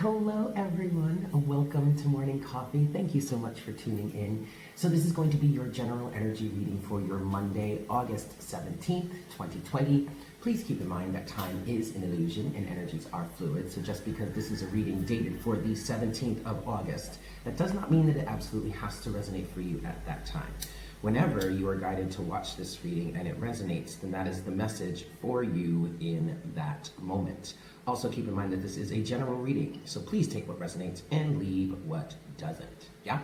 Hello everyone, welcome to Morning Coffee. Thank you so much for tuning in. So this is going to be your general energy reading for your Monday, August 17th, 2020. Please keep in mind that time is an illusion and energies are fluid. So just because this is a reading dated for the 17th of August, that does not mean that it absolutely has to resonate for you at that time. Whenever you are guided to watch this reading and it resonates, then that is the message for you in that moment. Also keep in mind that this is a general reading, so please take what resonates and leave what doesn't, yeah?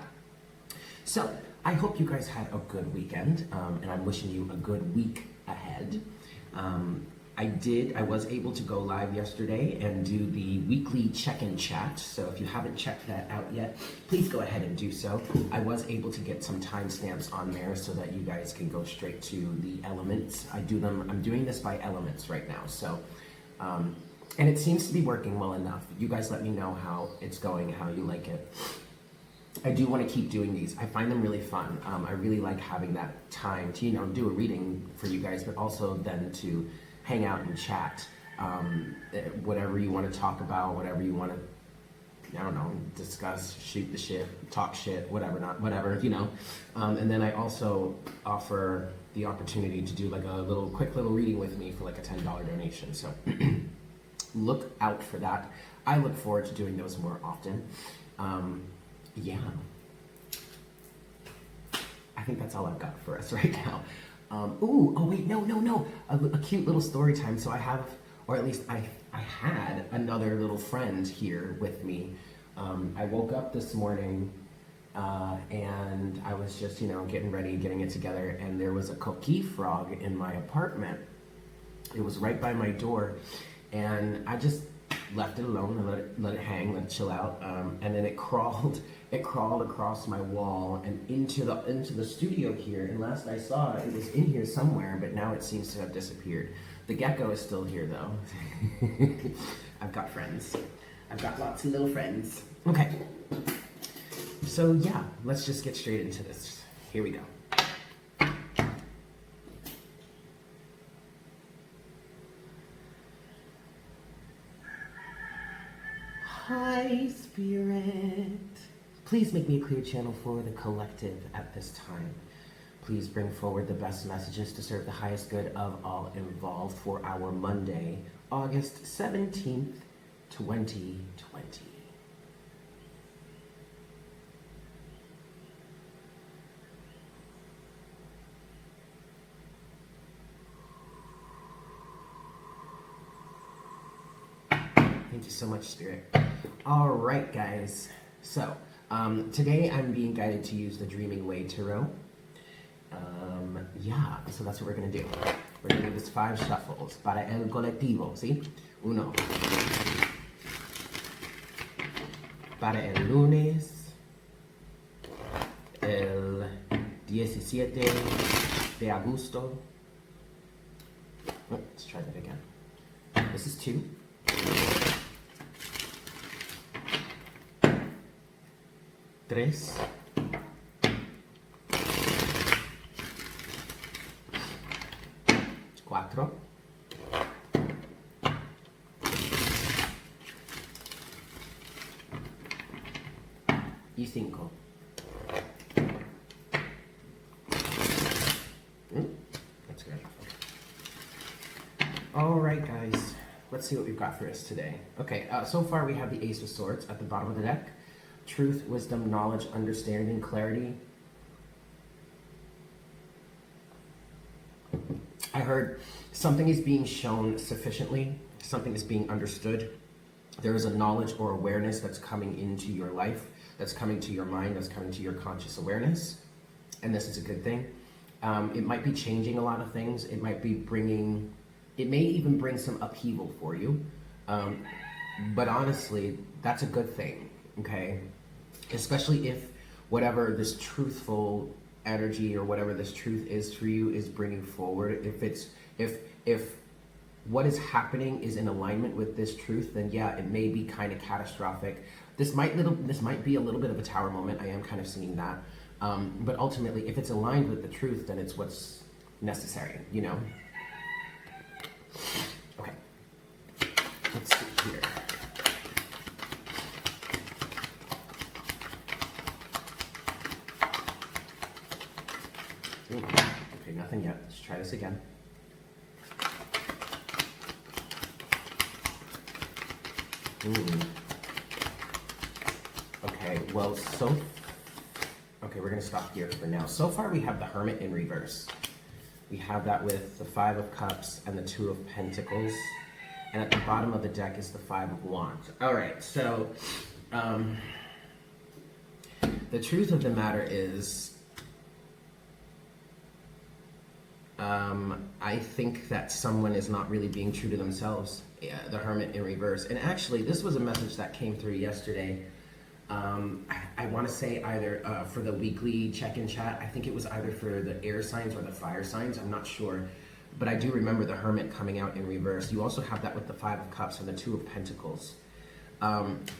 So, I hope you guys had a good weekend, and I'm wishing you a good week ahead. I was able to go live yesterday and do the weekly check-in chat, so if you haven't checked that out yet, please go ahead and do so. I was able to get some timestamps on there so that you guys can go straight to the elements. I'm doing this by elements right now, so, and it seems to be working well enough. You guys let me know how it's going, how you like it. I do want to keep doing these. I find them really fun. I really like having that time to, do a reading for you guys, but also then to hang out and chat. Whatever you want to talk about, whatever you want to, discuss, shoot the shit, talk shit, whatever, and then I also offer the opportunity to do like a quick little reading with me for like a $10 donation. So look out for that. I look forward to doing those more often. Yeah. I think that's all I've got for us right now. No. A cute little story time. So I have, or at least I had another little friend here with me. I woke up this morning and I was just, getting ready, getting it together, and there was a coqui frog in my apartment. It was right by my door, and I just left it alone and let it hang, let it chill out, and then it crawled across my wall and into the studio here. And last I saw, it was in here somewhere, but now it seems to have disappeared. The gecko is still here though. I've got friends. I've got lots of little friends. Okay. So yeah, let's just get straight into this. Here we go. Hi, Spirit. Please make me a clear channel for the collective at this time. Please bring forward the best messages to serve the highest good of all involved for our Monday, August 17th, 2020. Thank you so much, Spirit. All right, guys. So, today I'm being guided to use the Dreaming Way Tarot. So that's what we're going to do. We're going to do this 5 shuffles. Para el colectivo, ¿sí? 1. Para el lunes, el 17 de agosto. Oh, let's try that again. This is 2. 3, 4 y 5. That's good. All right, guys. Let's see what we've got for us today. Okay, so far we have the Ace of Swords at the bottom of the deck. Truth, wisdom, knowledge, understanding, clarity. I heard something is being shown sufficiently, something is being understood. There is a knowledge or awareness that's coming into your life, that's coming to your mind, that's coming to your conscious awareness, and this is a good thing. It might be changing a lot of things. It may even bring some upheaval for you. But honestly, that's a good thing, okay? Especially if whatever this truthful energy or whatever this truth is for you is bringing forward. If what is happening is in alignment with this truth, then yeah, it may be kind of catastrophic. This might be a little bit of a tower moment. I am kind of seeing that. But ultimately, if it's aligned with the truth, then it's what's necessary, Okay. Let's see here. Ooh, okay, nothing yet. Let's try this again. Okay, well, okay, we're going to stop here for now. So far, we have the Hermit in reverse. We have that with the Five of Cups and the Two of Pentacles. And at the bottom of the deck is the Five of Wands. All right, so the truth of the matter is, I think that someone is not really being true to themselves. Yeah, the Hermit in reverse. And actually, this was a message that came through yesterday. I want to say either for the weekly check-in chat, I think it was either for the air signs or the fire signs, I'm not sure. But I do remember the Hermit coming out in reverse. You also have that with the Five of Cups and the Two of Pentacles. And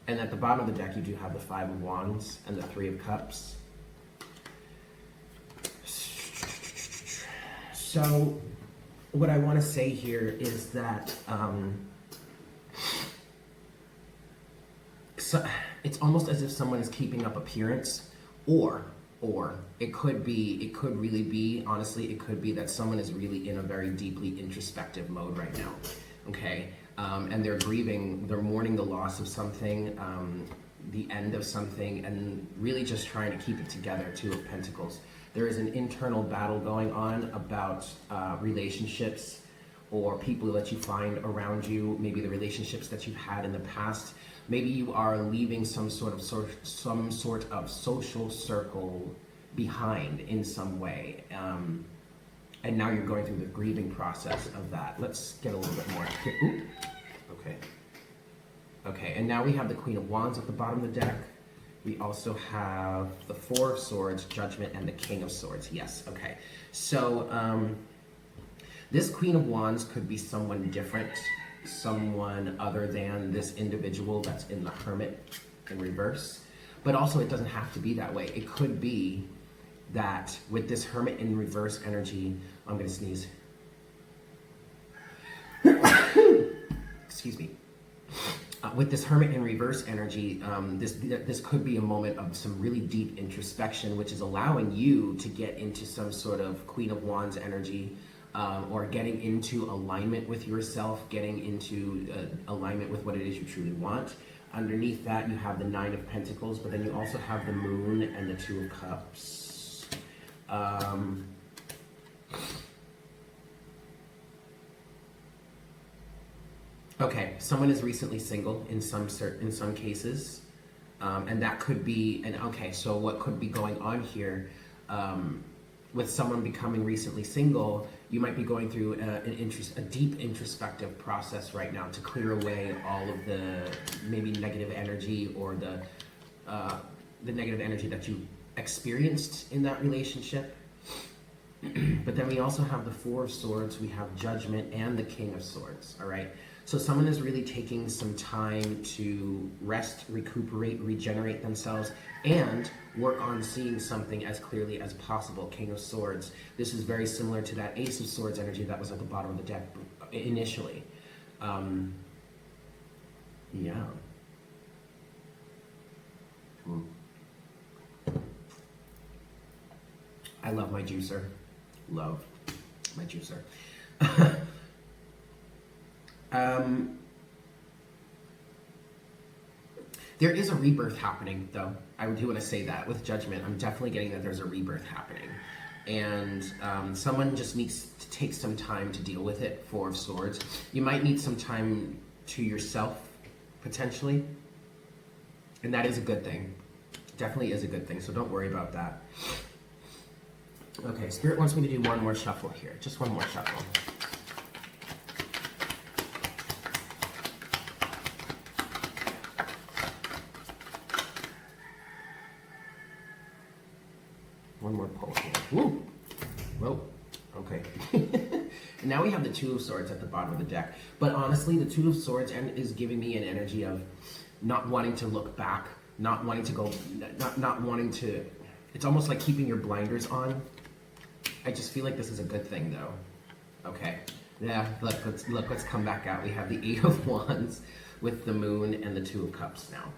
at the bottom of the deck, you do have the Five of Wands and the Three of Cups. So what I want to say here is that so it's almost as if someone is keeping up appearance, or it could really be, honestly, it could be that someone is really in a very deeply introspective mode right now, okay? And they're grieving, they're mourning the loss of something, the end of something, and really just trying to keep it together. Two of Pentacles. There is an internal battle going on about relationships or people that you find around you, maybe the relationships that you've had in the past. Maybe you are leaving some sort of social circle behind in some way. And now you're going through the grieving process of that. Let's get a little bit more here. Ooh. Okay. Okay, and now we have the Queen of Wands at the bottom of the deck. We also have the Four of Swords, Judgment, and the King of Swords. Yes, okay. So, this Queen of Wands could be someone different, someone other than this individual that's in the Hermit in reverse. But also, it doesn't have to be that way. It could be that with this Hermit in reverse energy, I'm going to sneeze. Excuse me. With this Hermit in reverse energy, this could be a moment of some really deep introspection, which is allowing you to get into some sort of Queen of Wands energy, or getting into alignment with yourself, getting into alignment with what it is you truly want. Underneath that, you have the Nine of Pentacles, but then you also have the Moon and the Two of Cups. Okay, someone is recently single in some cases, and that could be, and okay, so what could be going on here, with someone becoming recently single, you might be going through a deep introspective process right now to clear away all of the maybe negative energy or the negative energy that you experienced in that relationship. But then we also have the Four of Swords, we have Judgment, and the King of Swords, all right? So someone is really taking some time to rest, recuperate, regenerate themselves, and work on seeing something as clearly as possible. King of Swords. This is very similar to that Ace of Swords energy that was at the bottom of the deck initially. Yeah. I love my juicer. Love my juicer. There is a rebirth happening, though. I do want to say that with Judgment. I'm definitely getting that there's a rebirth happening. And someone just needs to take some time to deal with it, Four of Swords. You might need some time to yourself, potentially. And that is a good thing. Definitely is a good thing, so don't worry about that. Okay, Spirit wants me to do one more shuffle here. Just one more shuffle. One more pull here. Woo! Whoa. Okay. And now we have the Two of Swords at the bottom of the deck. But honestly, the Two of Swords is giving me an energy of not wanting to look back, not wanting to go, not wanting to... It's almost like keeping your blinders on. I just feel like this is a good thing, though. Okay. Yeah, let's come back out. We have the Eight of Wands with the Moon and the Two of Cups now.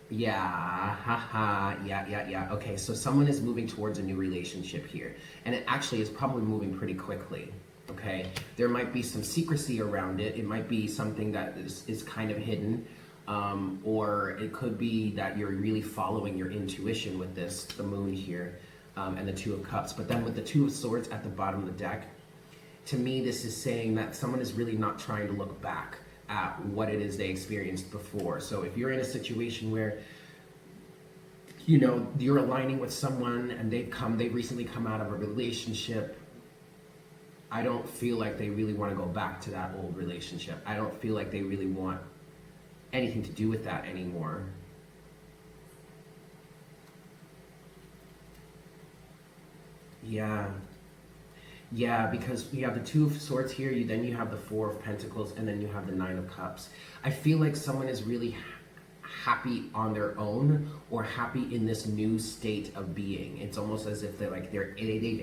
Yeah, haha, yeah. Okay, so someone is moving towards a new relationship here, and it actually is probably moving pretty quickly. Okay, there might be some secrecy around it. It might be something that is kind of hidden, or it could be that you're really following your intuition with this, the moon here, and the Two of Cups. But then with the Two of Swords at the bottom of the deck, to me, this is saying that someone is really not trying to look back at what it is they experienced before. So if you're in a situation where, you know, you're aligning with someone and they've recently come out of a relationship, I don't feel like they really want to go back to that old relationship. I don't feel like they really want anything to do with that anymore. Yeah, because you have the Two of Swords here, then you have the Four of Pentacles, and then you have the Nine of Cups. I feel like someone is really happy on their own, or happy in this new state of being. It's almost as if they've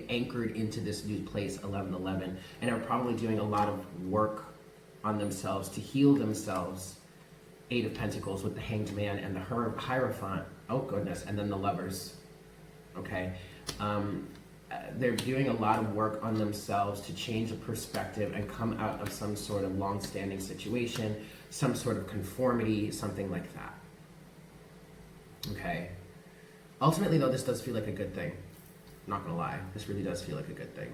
anchored into this new place, 1111, and are probably doing a lot of work on themselves to heal themselves. Eight of Pentacles with the Hanged Man and the Hierophant. Oh goodness, and then the Lovers. Okay. They're doing a lot of work on themselves to change a perspective and come out of some sort of long-standing situation, some sort of conformity, something like that. Okay. Ultimately, though, this does feel like a good thing. I'm not gonna lie. This really does feel like a good thing.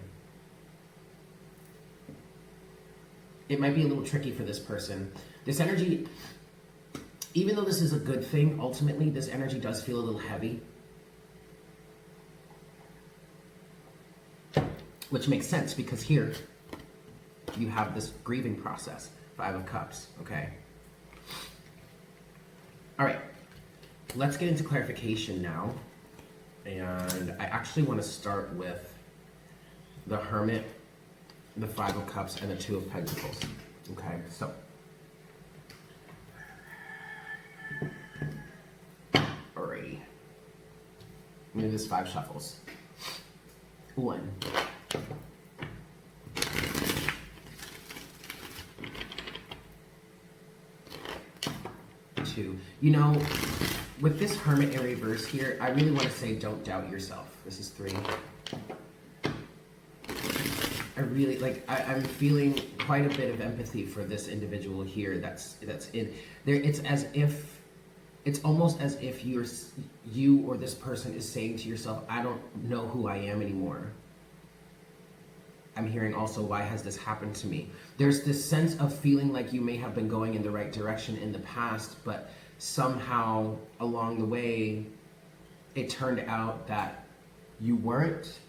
It might be a little tricky for this person. This energy, even though this is a good thing, ultimately, this energy does feel a little heavy. Which makes sense because here you have this grieving process, Five of Cups, okay? All right, let's get into clarification now. And I actually want to start with the Hermit, the Five of Cups, and the Two of Pentacles, okay? So, alrighty. I'm gonna do this 5 shuffles. 1. 2. You know, with this Hermit in reverse here, I really want to say don't doubt yourself. This is 3. I really, I'm feeling quite a bit of empathy for this individual here that's in there. It's almost as if you or this person is saying to yourself, I don't know who I am anymore. I'm hearing also, why has this happened to me? There's this sense of feeling like you may have been going in the right direction in the past, but somehow along the way, it turned out that you weren't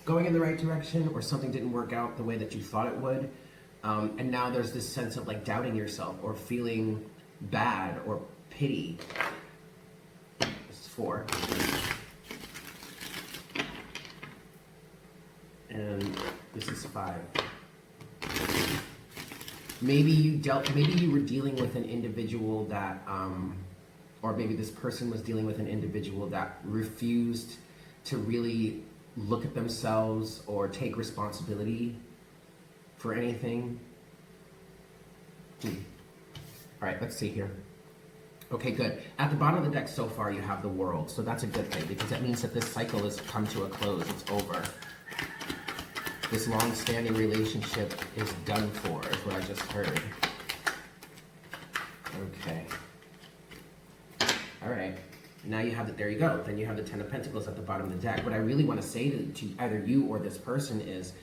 going in the right direction, or something didn't work out the way that you thought it would. And now there's this sense of like doubting yourself or feeling bad or pity. This is 4. And this is 5. Maybe you were dealing with an individual that, or maybe this person was dealing with an individual that refused to really look at themselves or take responsibility for anything. All right, let's see here. Okay, good. At the bottom of the deck so far, you have the World. So that's a good thing, because that means that this cycle has come to a close. It's over. This long-standing relationship is done for, is what I just heard. Okay. All right. Now you have the, there you go. Then you have the Ten of Pentacles at the bottom of the deck. What I really want to say to either you or this person is,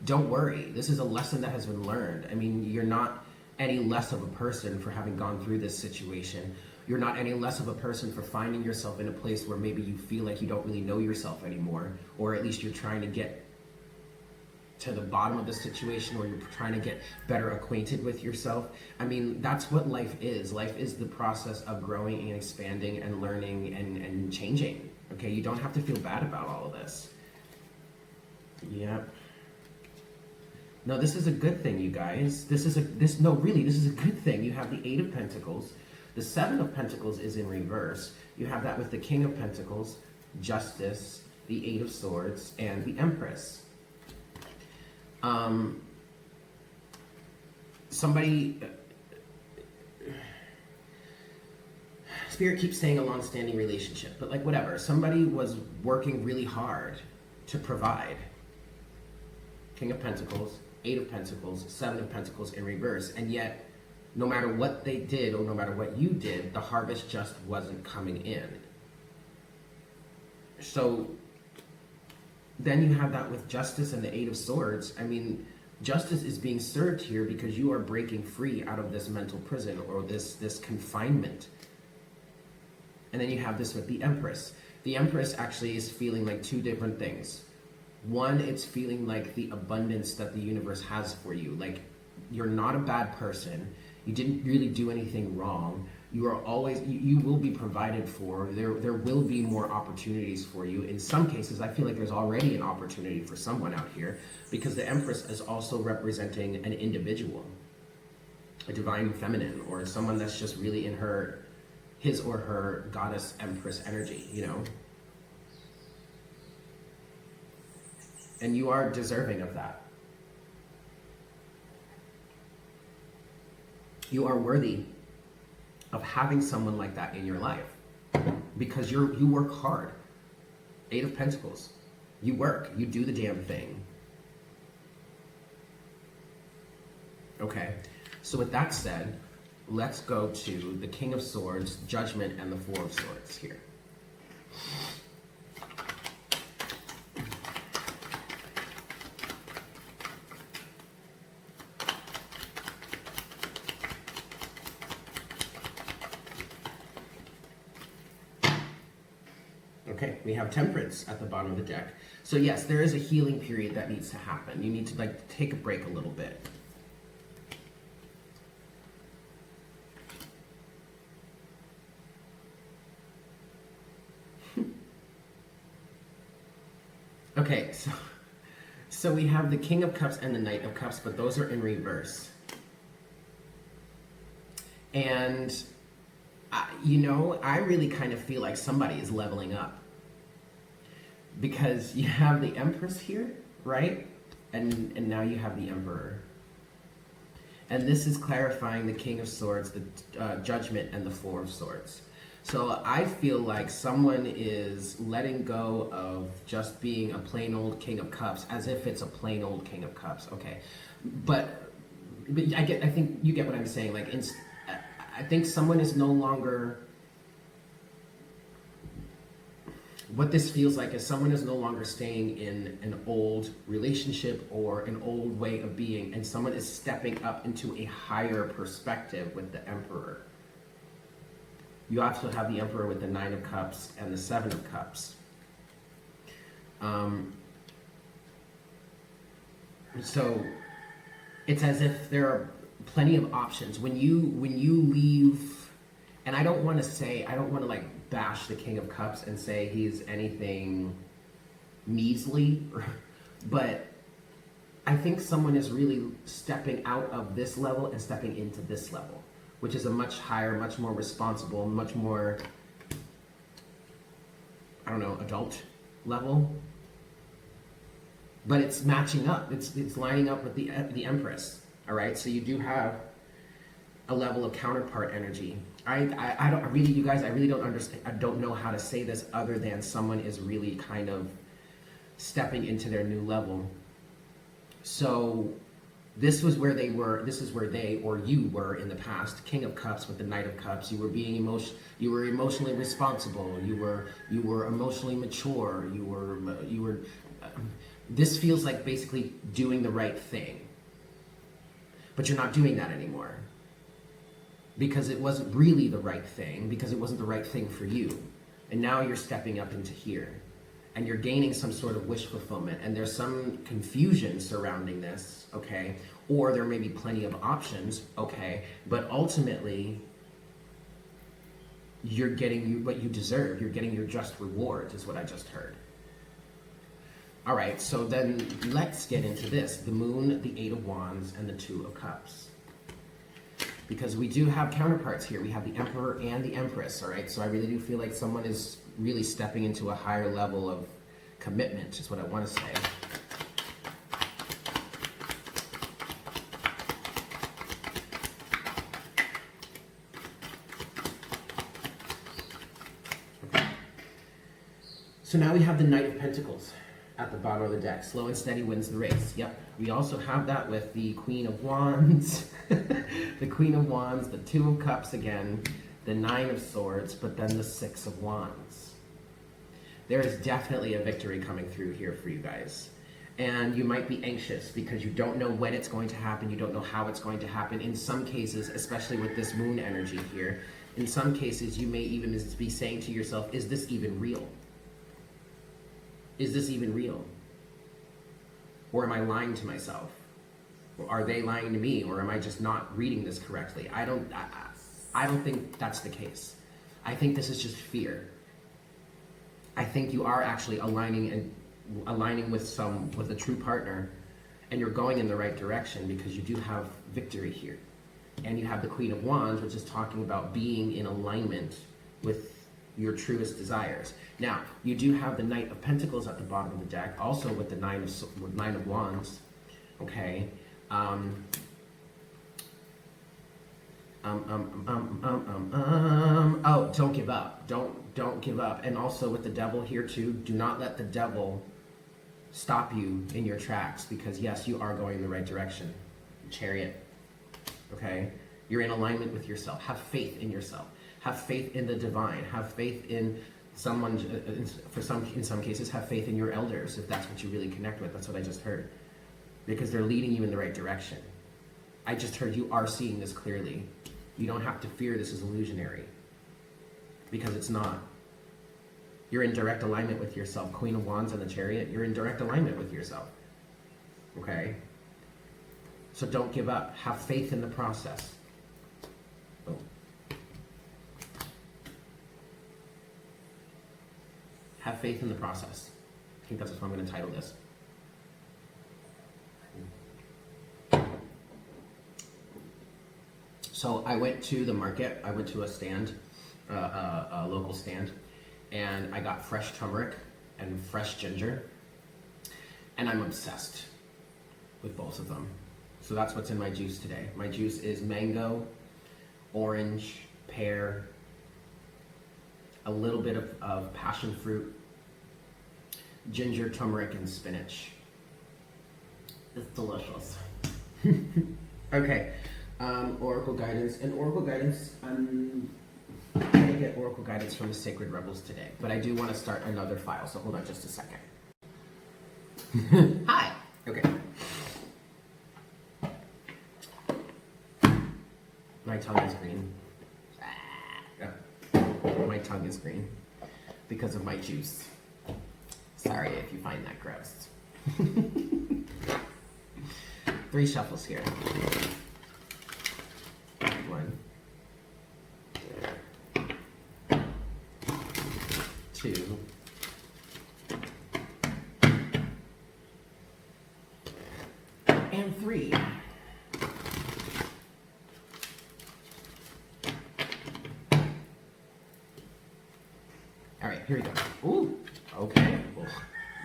don't worry. This is a lesson that has been learned. I mean, you're not any less of a person for having gone through this situation. You're not any less of a person for finding yourself in a place where maybe you feel like you don't really know yourself anymore, or at least you're trying to get to the bottom of the situation, or you're trying to get better acquainted with yourself. I mean, that's what life is. Life is the process of growing and expanding and learning and changing. Okay, you don't have to feel bad about all of this. Yep. No, this is a good thing, you guys. This is a good thing. You have the Eight of Pentacles. The Seven of Pentacles is in reverse. You have that with the King of Pentacles, Justice, the Eight of Swords, and the Empress. Spirit keeps saying a long-standing relationship, but like whatever. Somebody was working really hard to provide. King of Pentacles, Eight of Pentacles, Seven of Pentacles in reverse, and yet no matter what they did or no matter what you did, the harvest just wasn't coming in. So then you have that with Justice and the Eight of Swords. I mean, justice is being served here because you are breaking free out of this mental prison or this confinement. And then you have this with the Empress. The Empress actually is feeling like two different things. One, it's feeling like the abundance that the universe has for you. Like, you're not a bad person. You didn't really do anything wrong. You are always, you will be provided for. There will be more opportunities for you. In some cases, I feel like there's already an opportunity for someone out here because the Empress is also representing an individual, a divine feminine, or someone that's just really in his or her goddess Empress energy, you know? And you are deserving of that. You are worthy of having someone like that in your life because you work hard. Eight of Pentacles. You work. You do the damn thing. Okay. So with that said, let's go to the King of Swords, Judgment, and the Four of Swords here. Okay, we have Temperance at the bottom of the deck. So yes, there is a healing period that needs to happen. You need to like take a break a little bit. Okay, so we have the King of Cups and the Knight of Cups, but those are in reverse. And you know, I really kind of feel like somebody is leveling up. Because you have the Empress here, right? And now you have the Emperor. And this is clarifying the King of Swords, the Judgment, and the Four of Swords. So I feel like someone is letting go of just being a plain old King of Cups, as if it's a plain old King of Cups. Okay, but I think you get what I'm saying. Like, I think someone is no longer. What this feels like is someone is no longer staying in an old relationship or an old way of being, and someone is stepping up into a higher perspective with the Emperor. You also have the Emperor with the Nine of Cups and the Seven of Cups. So it's as if there are plenty of options. When you leave, and I don't want to like bash the King of Cups and say he's anything measly, but I think someone is really stepping out of this level and stepping into this level, which is a much higher, much more responsible, much more, I don't know, adult level. But it's matching up. It's lining up with the Empress. All right, so you do have a level of counterpart energy. I don't really, you guys, I really don't understand. I don't know how to say this other than someone is really kind of stepping into their new level. So this was where they were. This is where they or you were in the past. King of Cups with the Knight of Cups. You were being You were emotionally responsible. You were emotionally mature. You were. This feels like basically doing the right thing, but you're not doing that anymore. Because it wasn't really the right thing, because it wasn't the right thing for you. And now you're stepping up into here. And you're gaining some sort of wish fulfillment. And there's some confusion surrounding this, okay? Or there may be plenty of options, okay? But ultimately, you're getting what you deserve. You're getting your just rewards, is what I just heard. All right, so then let's get into this. The Moon, the Eight of Wands, and the Two of Cups. Because we do have counterparts here. We have the Emperor and the Empress, all right? So I really do feel like someone is really stepping into a higher level of commitment, is what I want to say. So now we have the Knight of Pentacles at the bottom of the deck. Slow and steady wins the race. Yep. We also have that with the Queen of Wands, the Queen of Wands, the Two of Cups again, the Nine of Swords, but then the Six of Wands. There is definitely a victory coming through here for you guys. And you might be anxious because you don't know when it's going to happen. You don't know how it's going to happen. In some cases, especially with this moon energy here, in some cases, you may even be saying to yourself, is this even real? Is this even real? Or am I lying to myself? Or are they lying to me? Or am I just not reading this correctly? I don't think that's the case. I think this is just fear. I think you are actually aligning with a true partner, and you're going in the right direction because you do have victory here. And you have the Queen of Wands, which is talking about being in alignment with your truest desires. Now, you do have the Knight of Pentacles at the bottom of the deck, also with the Nine of Wands. Okay. Oh, don't give up. Don't give up. And also with the Devil here too, do not let the Devil stop you in your tracks, because yes, you are going in the right direction. Chariot. Okay? You're in alignment with yourself. Have faith in yourself. Have faith in the divine. Have faith in someone, in some cases, have faith in your elders, if that's what you really connect with. That's what I just heard. Because they're leading you in the right direction. I just heard you are seeing this clearly. You don't have to fear this is illusionary. Because it's not. You're in direct alignment with yourself. Queen of Wands and the Chariot, you're in direct alignment with yourself. Okay? So don't give up. Have faith in the process. Oh. Have faith in the process. I think that's what I'm going to title this. So I went to the market. I went to a stand, a local stand, and I got fresh turmeric and fresh ginger, and I'm obsessed with both of them. So that's what's in my juice today. My juice is mango, orange, pear, a little bit of passion fruit, ginger, turmeric, and spinach. It's delicious. Okay, Oracle guidance. And Oracle guidance, I'm going to get Oracle guidance from the Sacred Rebels today. But I do want to start another file, so hold on just a second. Hi. Okay. My tongue is green. My tongue is green because of my juice. Sorry if you find that gross. 3 shuffles here. 1, 2, and 3. All right, here we go. Ooh, okay. Well,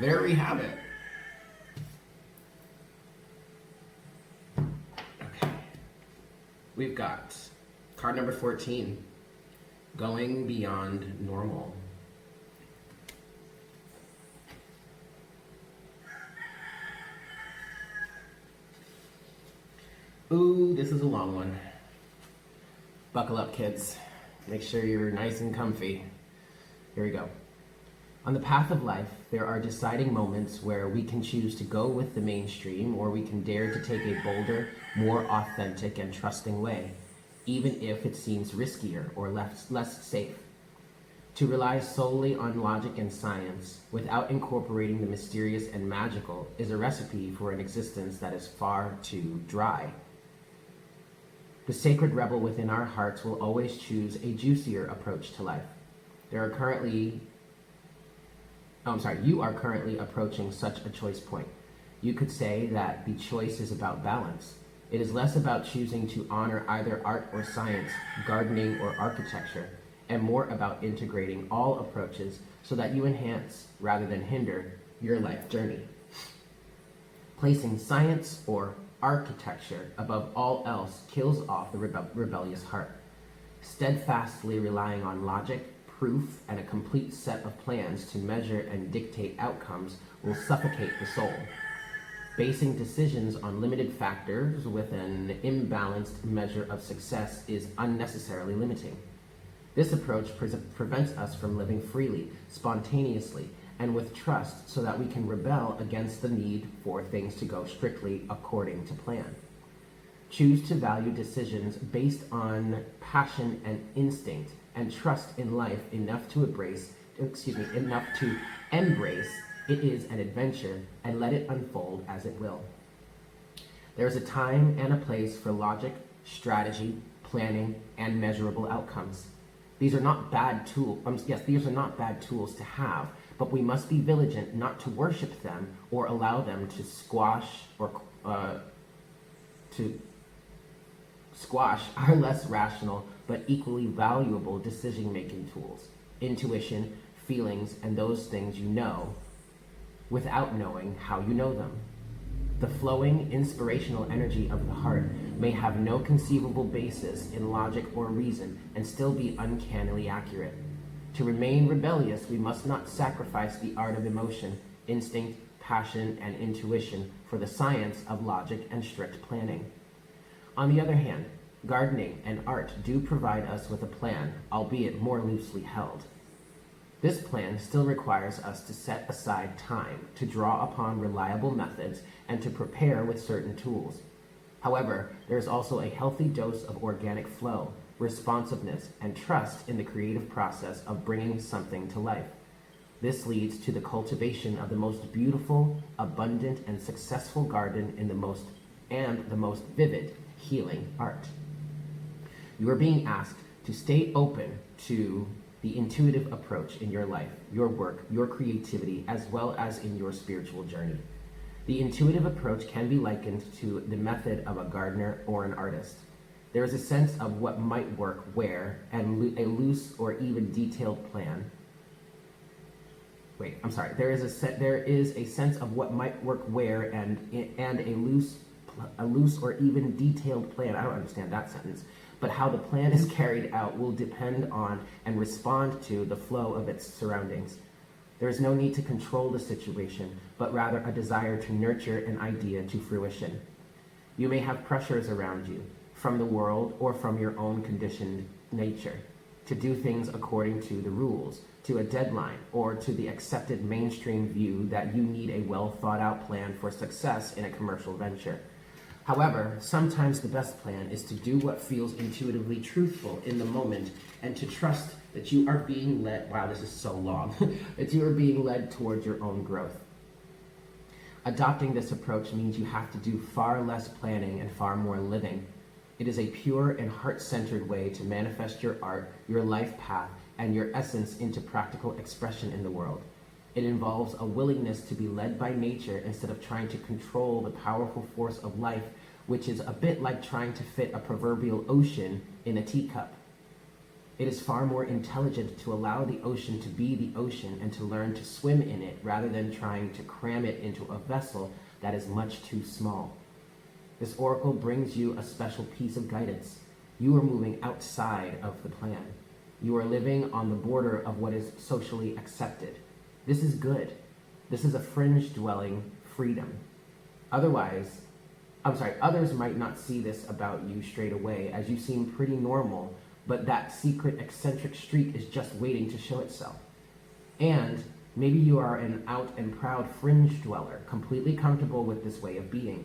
there we have it. Okay. We've got card number 14, going beyond normal. Ooh, this is a long one. Buckle up, kids. Make sure you're nice and comfy. Here we go. On the path of life, there are deciding moments where we can choose to go with the mainstream, or we can dare to take a bolder, more authentic and trusting way, even if it seems riskier or less safe. To rely solely on logic and science, without incorporating the mysterious and magical, is a recipe for an existence that is far too dry. The sacred rebel within our hearts will always choose a juicier approach to life. You are currently approaching such a choice point. You could say that the choice is about balance. It is less about choosing to honor either art or science, gardening or architecture, and more about integrating all approaches so that you enhance, rather than hinder, your life journey. Placing science or architecture above all else kills off the rebellious heart. Steadfastly relying on logic, proof and a complete set of plans to measure and dictate outcomes will suffocate the soul. Basing decisions on limited factors with an imbalanced measure of success is unnecessarily limiting. This approach prevents us from living freely, spontaneously, and with trust so that we can rebel against the need for things to go strictly according to plan. Choose to value decisions based on passion and instinct and trust in life enough to embrace it is an adventure and let it unfold as it will. There is a time and a place for logic, strategy, planning, and measurable outcomes. These are not bad tools. These are not bad tools to have, but we must be vigilant not to worship them or allow them to squash our less rational but equally valuable decision-making tools: intuition, feelings, and those things you know without knowing how you know them. The flowing, inspirational energy of the heart may have no conceivable basis in logic or reason and still be uncannily accurate. To remain rebellious, we must not sacrifice the art of emotion, instinct, passion, and intuition for the science of logic and strict planning. On the other hand, gardening and art do provide us with a plan, albeit more loosely held. This plan still requires us to set aside time to draw upon reliable methods and to prepare with certain tools. However, there is also a healthy dose of organic flow, responsiveness, and trust in the creative process of bringing something to life. This leads to the cultivation of the most beautiful, abundant, and successful garden in the most vivid, healing art. You are being asked to stay open to the intuitive approach in your life, your work, your creativity, as well as in your spiritual journey. The intuitive approach can be likened to the method of a gardener or an artist. There is a sense of what might work where, and a loose or even detailed plan. There is a sense of what might work where, and a loose or even detailed plan. I don't understand that sentence. But how the plan is carried out will depend on and respond to the flow of its surroundings. There is no need to control the situation, but rather a desire to nurture an idea to fruition. You may have pressures around you, from the world or from your own conditioned nature, to do things according to the rules, to a deadline, or to the accepted mainstream view that you need a well-thought-out plan for success in a commercial venture. However, sometimes the best plan is to do what feels intuitively truthful in the moment and to trust that you are being led, wow, this is so long, that you are being led towards your own growth. Adopting this approach means you have to do far less planning and far more living. It is a pure and heart-centered way to manifest your art, your life path, and your essence into practical expression in the world. It involves a willingness to be led by nature instead of trying to control the powerful force of life, which is a bit like trying to fit a proverbial ocean in a teacup. It is far more intelligent to allow the ocean to be the ocean and to learn to swim in it rather than trying to cram it into a vessel that is much too small. This oracle brings you a special piece of guidance. You are moving outside of the plan. You are living on the border of what is socially accepted. This is good. This is a fringe-dwelling freedom. Others might not see this about you straight away, as you seem pretty normal, but that secret eccentric streak is just waiting to show itself. And maybe you are an out and proud fringe dweller, completely comfortable with this way of being.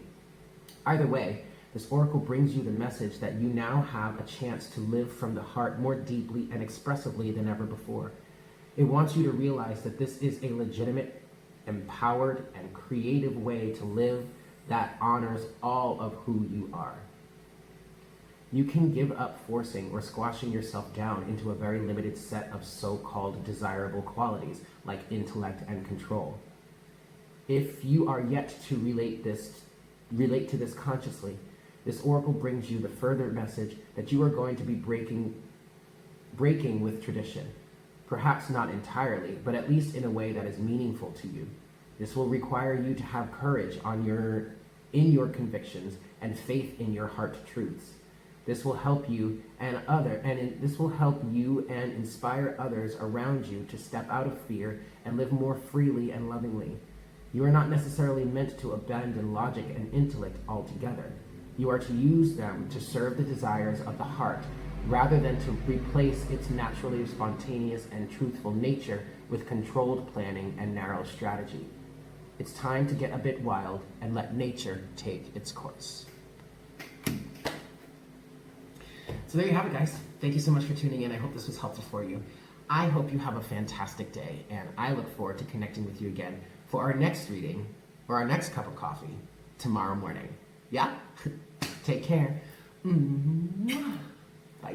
Either way, this oracle brings you the message that you now have a chance to live from the heart more deeply and expressively than ever before. It wants you to realize that this is a legitimate, empowered, and creative way to live that honors all of who you are. You can give up forcing or squashing yourself down into a very limited set of so-called desirable qualities like intellect and control. If you are yet to relate to this consciously, this oracle brings you the further message that you are going to be breaking with tradition. Perhaps not entirely, but at least in a way that is meaningful to you. This will require you to have courage in your convictions and faith in your heart truths. This will help you this will help you and inspire others around you to step out of fear and live more freely and lovingly. You are not necessarily meant to abandon logic and intellect altogether. You are to use them to serve the desires of the heart, rather than to replace its naturally spontaneous and truthful nature with controlled planning and narrow strategy. It's time to get a bit wild and let nature take its course. So there you have it, guys. Thank you so much for tuning in. I hope this was helpful for you. I hope you have a fantastic day, and I look forward to connecting with you again for our next reading or our next cup of coffee tomorrow morning. Yeah? Take care. Bye.